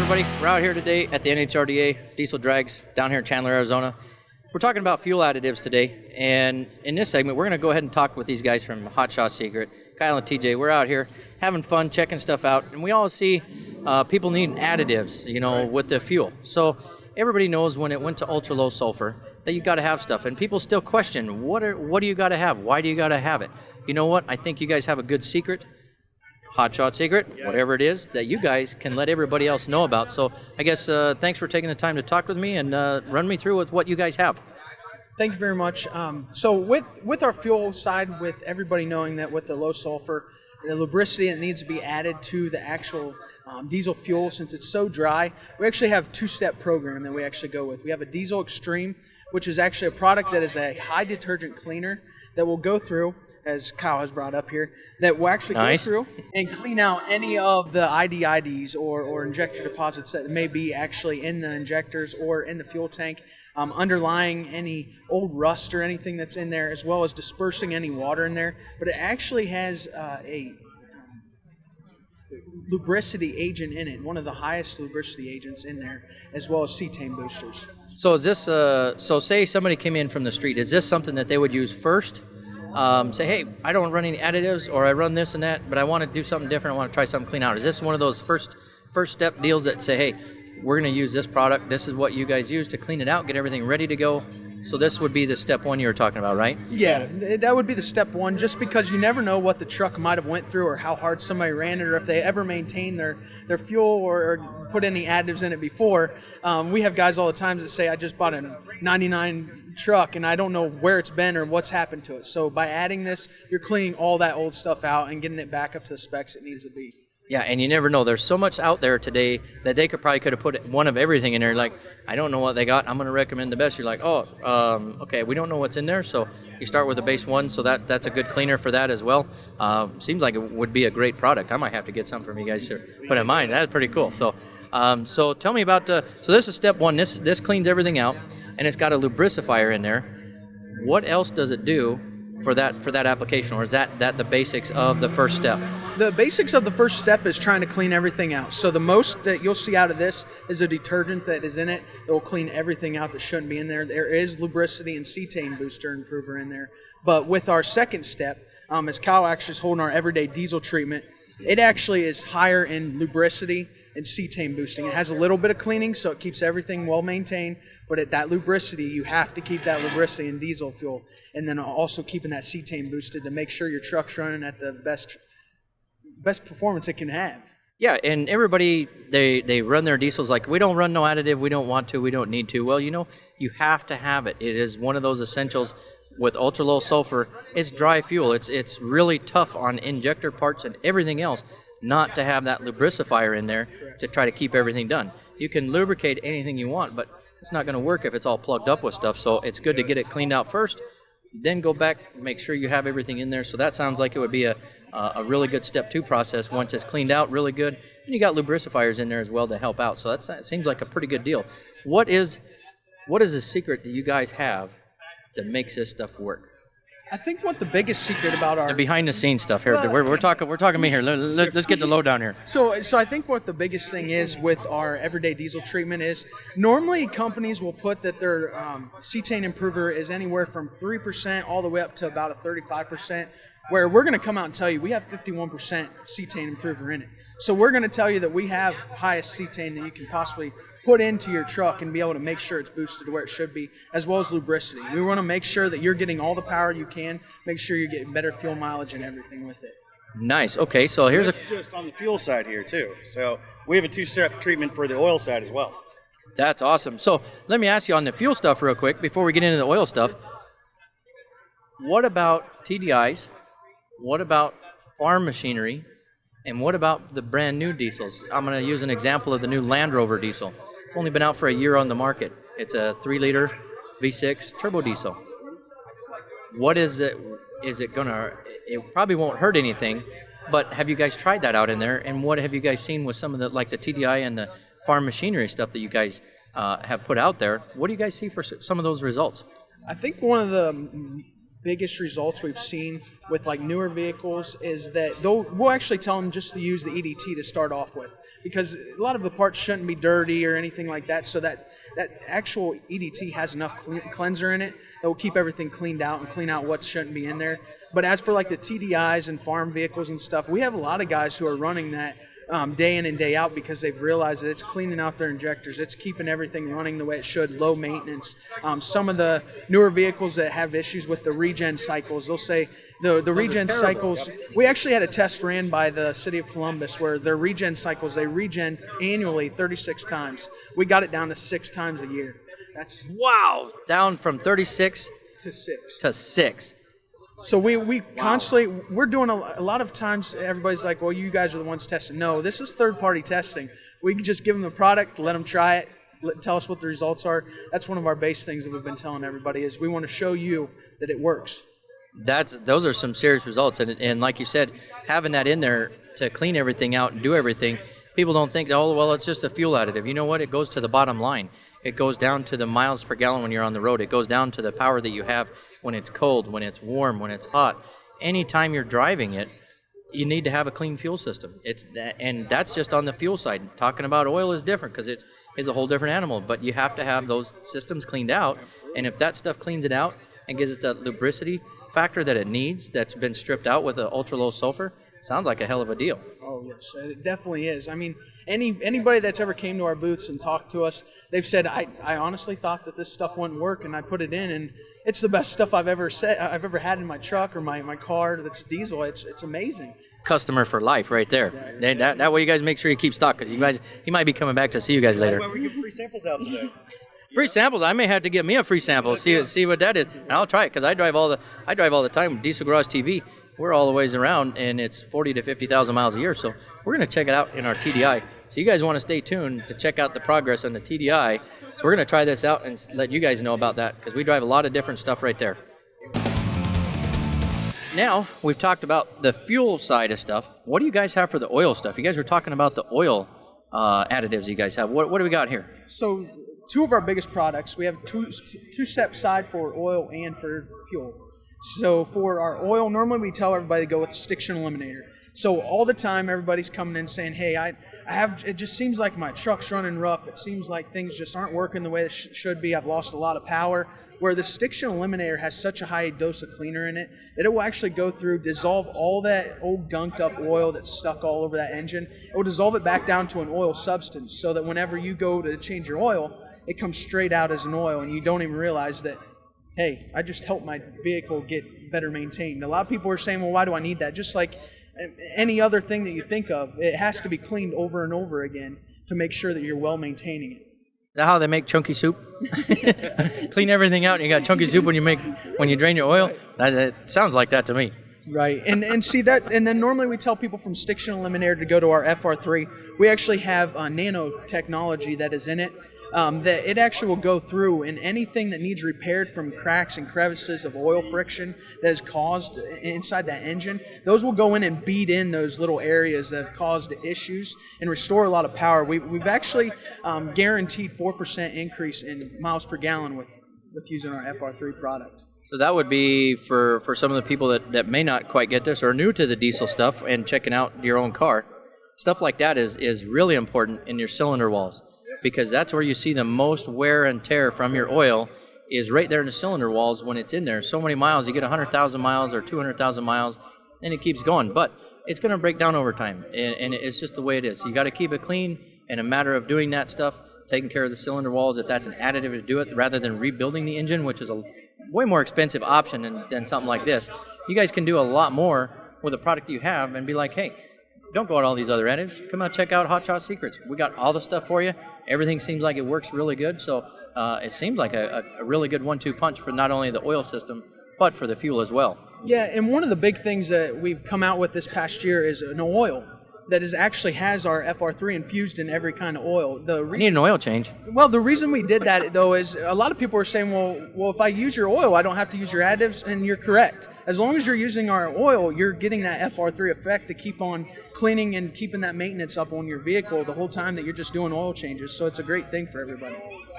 everybody? We're out here today at the NHRDA Diesel Drags down here in Chandler, Arizona. We're talking about fuel additives today, and in this segment, we're going to go ahead and talk with these guys from Hot Shot Secret, Kyle and TJ. We're out here having fun, checking stuff out, and we all see people needing additives, you know, with the fuel. So everybody knows when it went to ultra low sulfur that you got to have stuff, and people still question, what do you got to have? Why do you got to have it? You know what? I think you guys have a good secret. Hot Shot Secret, whatever it is, that you guys can let everybody else know about. So I guess thanks for taking the time to talk with me and run me through with what you guys have. Thank you very much. So with our fuel side, with everybody knowing that with the low sulfur, the lubricity that needs to be added to the actual diesel fuel, since it's so dry, we actually have a two-step program that we actually go with. We have a Diesel Extreme, which is actually a product that is a high detergent cleaner that will go through, as Kyle has brought up here, that will actually go through and clean out any of the IDs or injector deposits that may be actually in the injectors or in the fuel tank, underlying any old rust or anything that's in there, as well as dispersing any water in there. But it actually has a lubricity agent in it, one of the highest lubricity agents in there, as well as cetane boosters. So is this, so say somebody came in from the street, is this something that they would use first? Say, hey, I don't run any additives, or I run this and that, but I want to do something different, I want to try something clean out. Is this one of those first step deals that say, hey, we're going to use this product, this is what you guys use to clean it out, get everything ready to go? So this would be the step one you were talking about, right? Yeah, that would be the step one, just because you never know what the truck might have went through or how hard somebody ran it, or if they ever maintained their fuel or put any additives in it before. We have guys all the time that say, I just bought a 99 truck and I don't know where it's been or what's happened to it. So by adding this, you're cleaning all that old stuff out and getting it back up to the specs it needs to be. Yeah, and you never know. There's so much out there today that they could have put one of everything in there. Like, I don't know what they got. I'm going to recommend the best. You're like, okay, we don't know what's in there. So you start with the base one. So that's a good cleaner for that as well. Seems like it would be a great product. I might have to get some from you guys here. Put in mine. That's pretty cool. So so tell me about, so this is step one. This cleans everything out, and it's got a lubricifier in there. What else does it do for that application, or is that the basics of the first step? The basics of the first step is trying to clean everything out. So the most that you'll see out of this is a detergent that is in it that will clean everything out that shouldn't be in there. There is lubricity and cetane booster improver in there. But with our second step, as Kyle actually is holding our everyday diesel treatment, it actually is higher in lubricity and cetane boosting. It has a little bit of cleaning, so it keeps everything well maintained, but at that lubricity, you have to keep that lubricity in diesel fuel, and then also keeping that cetane boosted to make sure your truck's running at the best performance it can have. Yeah, and everybody, they run their diesels like, we don't run no additive, we don't want to, we don't need to. Well, you know, you have to have it. It is one of those essentials. With ultra low sulfur, it's dry fuel. It's really tough on injector parts and everything else not to have that lubricifier in there to try to keep everything done. You can lubricate anything you want, but it's not going to work if it's all plugged up with stuff. So it's good to get it cleaned out first, then go back, make sure you have everything in there. So that sounds like it would be a really good step two process once it's cleaned out really good. And you got lubricifiers in there as well to help out. So that seems like a pretty good deal. What is the secret that you guys have that makes this stuff work? I think what the biggest secret about our... The behind-the-scenes stuff here. We're talking me here. Let's get the lowdown here. So I think what the biggest thing is with our everyday diesel treatment is normally companies will put that their cetane improver is anywhere from 3% all the way up to about a 35%, where we're going to come out and tell you we have 51% cetane improver in it. So we're going to tell you that we have highest cetane that you can possibly put into your truck and be able to make sure it's boosted to where it should be, as well as lubricity. We want to make sure that you're getting all the power you can, make sure you're getting better fuel mileage and everything with it. Nice. Okay, so here's just on the fuel side here too. So we have a two-step treatment for the oil side as well. That's awesome. So let me ask you on the fuel stuff real quick before we get into the oil stuff. What about TDIs? What about farm machinery? And what about the brand new diesels? I'm going to use an example of the new Land Rover diesel. It's only been out for a year on the market. It's a 3-liter V6 turbo diesel. What is it? Is it going to, it probably won't hurt anything, but have you guys tried that out in there? And what have you guys seen with some of the, like the TDI and the farm machinery stuff that you guys have put out there? What do you guys see for some of those results? I think one of the biggest results we've seen with like newer vehicles is that we'll actually tell them just to use the EDT to start off with, because a lot of the parts shouldn't be dirty or anything like that. So that actual EDT has enough cleanser in it that will keep everything cleaned out and clean out what shouldn't be in there. But as for like the TDIs and farm vehicles and stuff, we have a lot of guys who are running that day in and day out because they've realized that it's cleaning out their injectors. It's keeping everything running the way it should, low maintenance. Some of the newer vehicles that have issues with the regen cycles, they'll say the regen cycles. We actually had a test ran by the city of Columbus where their regen cycles, they regen annually 36 times. We got it down to 6 times a year. That's Wow, down from 36 to 6. to 6. So we constantly, we're doing a lot of times, everybody's like, well, you guys are the ones testing. No, this is third-party testing. We can just give them the product, let them try it, tell us what the results are. That's one of our base things that we've been telling everybody is we want to show you that it works. Those are some serious results. And like you said, having that in there to clean everything out and do everything, people don't think, oh, well, it's just a fuel additive. You know what? It goes to the bottom line. It goes down to the miles per gallon when you're on the road. It goes down to the power that you have when it's cold, when it's warm, when it's hot. Anytime you're driving it, you need to have a clean fuel system. And that's just on the fuel side. Talking about oil is different because it's a whole different animal. But you have to have those systems cleaned out. And if that stuff cleans it out and gives it the lubricity factor that it needs, that's been stripped out with the ultra low sulfur, sounds like a hell of a deal. Oh, yes, it definitely is. I mean, anybody that's ever came to our booths and talked to us, they've said, I honestly thought that this stuff wouldn't work, and I put it in, and it's the best stuff I've ever had in my truck or my car that's diesel. It's amazing. Customer for life right there. That way you guys make sure you keep stock, because he might be coming back to see you guys later. That's why we give free samples out today. Free samples. I may have to get me a free sample. See what that is, and I'll try it because I drive all the time. Diesel Garage TV. We're all the ways around, and it's 40 to 50,000 miles a year. So we're going to check it out in our TDI. So you guys want to stay tuned to check out the progress on the TDI. So we're going to try this out and let you guys know about that because we drive a lot of different stuff right there. Now we've talked about the fuel side of stuff. What do you guys have for the oil stuff? You guys were talking about the oil additives you guys have. What do we got here? So 2 of our biggest products, we have two-step side for oil and for fuel. So for our oil, normally we tell everybody to go with Stiction Eliminator. So all the time, everybody's coming in saying, hey, it just seems like my truck's running rough. It seems like things just aren't working the way they should be. I've lost a lot of power. Where the Stiction Eliminator has such a high dose of cleaner in it that it will actually go through, dissolve all that old gunked up oil that's stuck all over that engine. It will dissolve it back down to an oil substance so that whenever you go to change your oil, it comes straight out as an oil and you don't even realize that, hey, I just helped my vehicle get better maintained. A lot of people are saying, well, why do I need that? Just like any other thing that you think of, it has to be cleaned over and over again to make sure that you're well maintaining it. Is that how they make chunky soup? Clean everything out and you got chunky soup when you drain your oil? That sounds like that to me. Right, and see that, and then normally we tell people from Stiction Eliminator to go to our FR3. We actually have nanotechnology that is in it. That it actually will go through, and anything that needs repaired from cracks and crevices of oil friction that is caused inside that engine, those will go in and beat in those little areas that have caused issues and restore a lot of power. We've actually guaranteed 4% increase in miles per gallon with using our FR3 product. So that would be for some of the people that may not quite get this or are new to the diesel stuff and checking out your own car. Stuff like that is really important in your cylinder walls, because that's where you see the most wear and tear from your oil is right there in the cylinder walls when it's in there. So many miles, you get 100,000 miles or 200,000 miles, and it keeps going. But it's going to break down over time, and it's just the way it is. You got to keep it clean, and a matter of doing that stuff, taking care of the cylinder walls, if that's an additive to do it, rather than rebuilding the engine, which is a way more expensive option than something like this. You guys can do a lot more with a product you have and be like, hey, don't go on all these other additives. Come out, check out Hot Shot Secrets. We got all the stuff for you. Everything seems like it works really good. So it seems like a really good 1-2 punch for not only the oil system, but for the fuel as well. Yeah, and one of the big things that we've come out with this past year is an oil that actually has our FR3 infused in every kind of oil. I need an oil change. Well, the reason we did that, though, is a lot of people are saying, well, if I use your oil, I don't have to use your additives, and you're correct. As long as you're using our oil, you're getting that FR3 effect to keep on cleaning and keeping that maintenance up on your vehicle the whole time that you're just doing oil changes, so it's a great thing for everybody.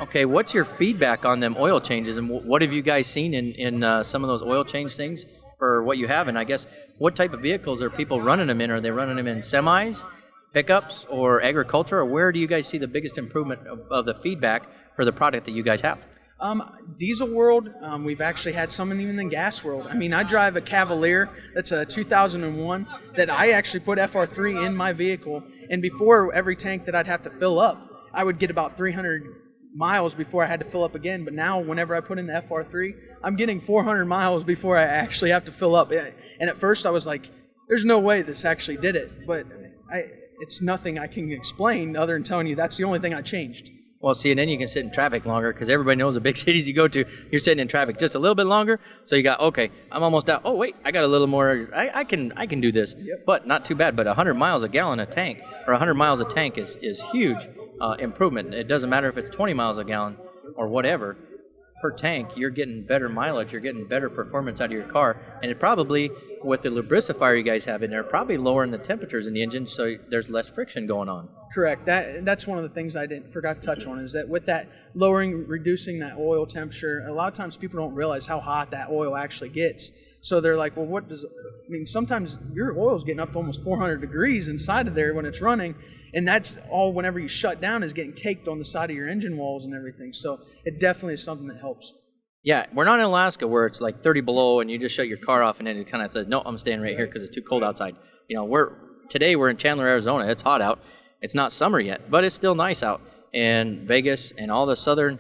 Okay, what's your feedback on them oil changes, and what have you guys seen in some of those oil change things for what you have? And I guess what type of vehicles are people running them in? Are they running them in semis, pickups, or agriculture, or where do you guys see the biggest improvement of the feedback for the product that you guys have? Diesel world, we've actually had some even in the gas world. I mean, I drive a Cavalier that's a 2001 that I actually put FR3 in my vehicle, and before every tank that I'd have to fill up, I would get about 300 miles before I had to fill up again. But now whenever I put in the FR3, I'm getting 400 miles before I actually have to fill up. And at first I was like, there's no way this actually did it, but it's nothing I can explain other than telling you that's the only thing I changed. Well, see, and then you can sit in traffic longer because everybody knows the big cities you go to, you're sitting in traffic just a little bit longer. So you got, okay, I'm almost out. Oh, wait, I got a little more. I can do this, but not too bad. But 100 miles a gallon a tank, or 100 miles a tank is huge improvement. It doesn't matter if it's 20 miles a gallon or whatever. Per tank, you're getting better mileage, you're getting better performance out of your car, and it probably, with the lubricifier you guys have in there, probably lowering the temperatures in the engine so there's less friction going on. Correct. That's one of the things I forgot to touch on, is that with that reducing that oil temperature, a lot of times people don't realize how hot that oil actually gets. So they're like, well, sometimes your oil's getting up to almost 400 degrees inside of there when it's running, and that's all whenever you shut down is getting caked on the side of your engine walls and everything. So it definitely is something that helps. Yeah, we're not in Alaska where it's like 30 below and you just shut your car off and then it kind of says, no, I'm staying right here because it's too cold outside. You know, today we're in Chandler, Arizona. It's hot out. It's not summer yet, but it's still nice out. And Vegas and all the southern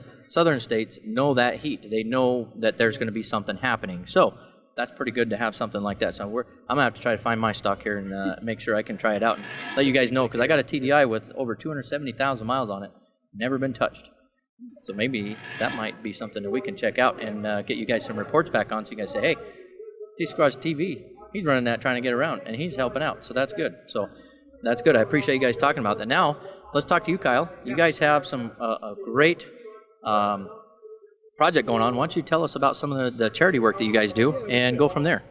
states know that heat. They know that there's going to be something happening. So that's pretty good to have something like that. So I'm going to have to try to find my stock here and make sure I can try it out and let you guys know, because I got a TDI with over 270,000 miles on it. Never been touched. So maybe that might be something that we can check out and get you guys some reports back on, so you guys say, hey, Diesel Garage TV, he's running that trying to get around, and he's helping out. So that's good. So that's good. I appreciate you guys talking about that. Now, let's talk to you, Kyle. You guys have some a great project going on. Why don't you tell us about some of the charity work that you guys do and go from there?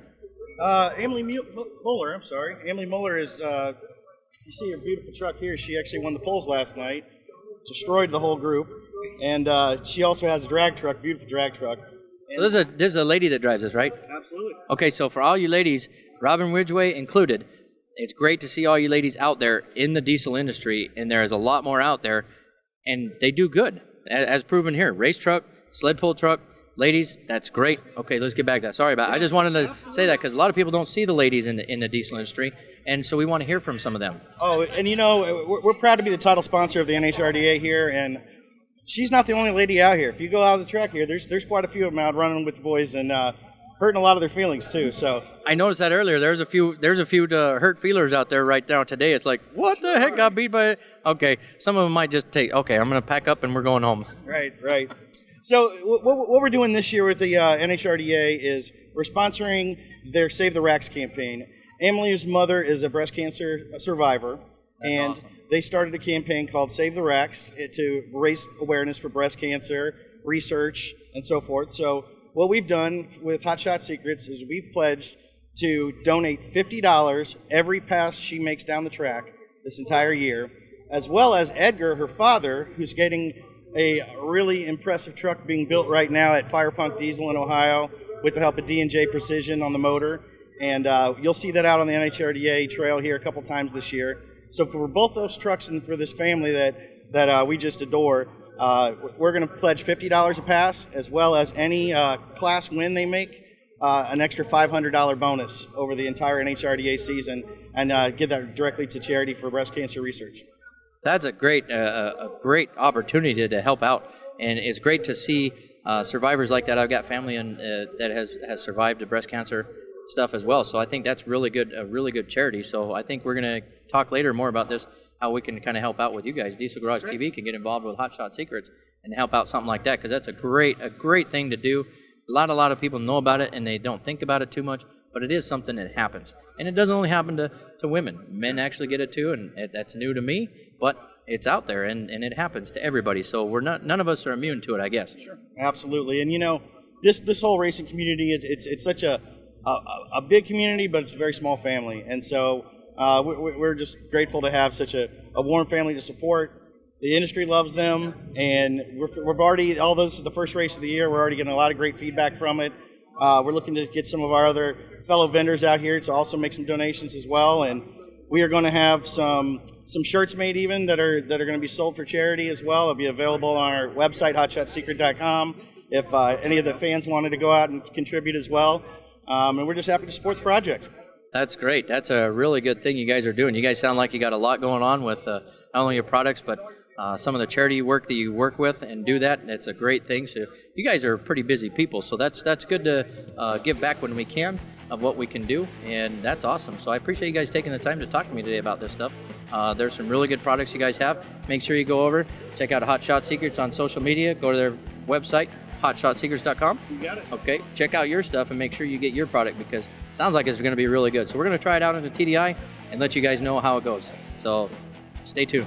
Emily Mueller, Emily Mueller is, you see her beautiful truck here. She actually won the polls last night, destroyed the whole group. And she also has a drag truck, beautiful drag truck. So this is a lady that drives this, right? Absolutely. Okay, so for all you ladies, Robin Ridgway included, it's great to see all you ladies out there in the diesel industry, and there is a lot more out there, and they do good, as proven here. Race truck, sled pull truck, ladies, that's great. Okay, let's get back to that. Sorry about it. I just wanted to say that because a lot of people don't see the ladies in the diesel industry, and so we want to hear from some of them. Oh, and you know, we're proud to be the title sponsor of the NHRDA here, and she's not the only lady out here. If you go out of the track here, there's quite a few of them out running with the boys and hurting a lot of their feelings too. So I noticed that earlier. There's a few hurt feelers out there right now today. It's like, what the heck, got beat by it? Okay, some of them might just take, okay, I'm going to pack up and we're going home. Right. So what we're doing this year with the NHRDA is we're sponsoring their Save the Racks campaign. Emily's mother is a breast cancer survivor. And awesome. They started a campaign called Save the Racks to raise awareness for breast cancer, research, and so forth. So what we've done with Hot Shot Secrets is we've pledged to donate $50 every pass she makes down the track this entire year, as well as Edgar, her father, who's getting a really impressive truck being built right now at Firepunk Diesel in Ohio with the help of D&J Precision on the motor. And you'll see that out on the NHRDA trail here a couple times this year. So for both those trucks and for this family that we just adore, we're going to pledge $50 a pass, as well as any class win they make, an extra $500 bonus over the entire NHRDA season, and give that directly to charity for breast cancer research. That's a great opportunity to help out, and it's great to see survivors like that. I've got family that has survived the breast cancer stuff as well, so I think that's a really good charity. So I think we're going to talk later more about this, how we can kind of help out with you guys. Diesel Garage TV can get involved with Hot Shot Secrets and help out something like that, because that's a great thing to do. A lot of people know about it and they don't think about it too much, but it is something that happens, and it doesn't only happen to women. Men actually get it too, and that's new to me, but it's out there and it happens to everybody. So none of us are immune to it, I guess. Sure, absolutely. And you know, this whole racing community, it's such a big community, but it's a very small family. And so we're just grateful to have such a warm family to support. The industry loves them, and we've already, although this is the first race of the year, we're already getting a lot of great feedback from it. We're looking to get some of our other fellow vendors out here to also make some donations as well, and we are going to have some shirts made even that are going to be sold for charity as well. They'll be available on our website, hotshotsecret.com, if any of the fans wanted to go out and contribute as well. And we're just happy to support the project. That's great. That's a really good thing you guys are doing. You guys sound like you got a lot going on with not only your products, but some of the charity work that you work with and do that. And it's a great thing. So you guys are pretty busy people. So that's good to give back when we can of what we can do. And that's awesome. So I appreciate you guys taking the time to talk to me today about this stuff. There's some really good products you guys have. Make sure you go over, check out Hot Shot Secrets on social media. Go to their website, hotshotsecrets.com. You got it. Okay, check out your stuff and make sure you get your product because it sounds like it's going to be really good. So we're going to try it out in the TDI and let you guys know how it goes. So stay tuned.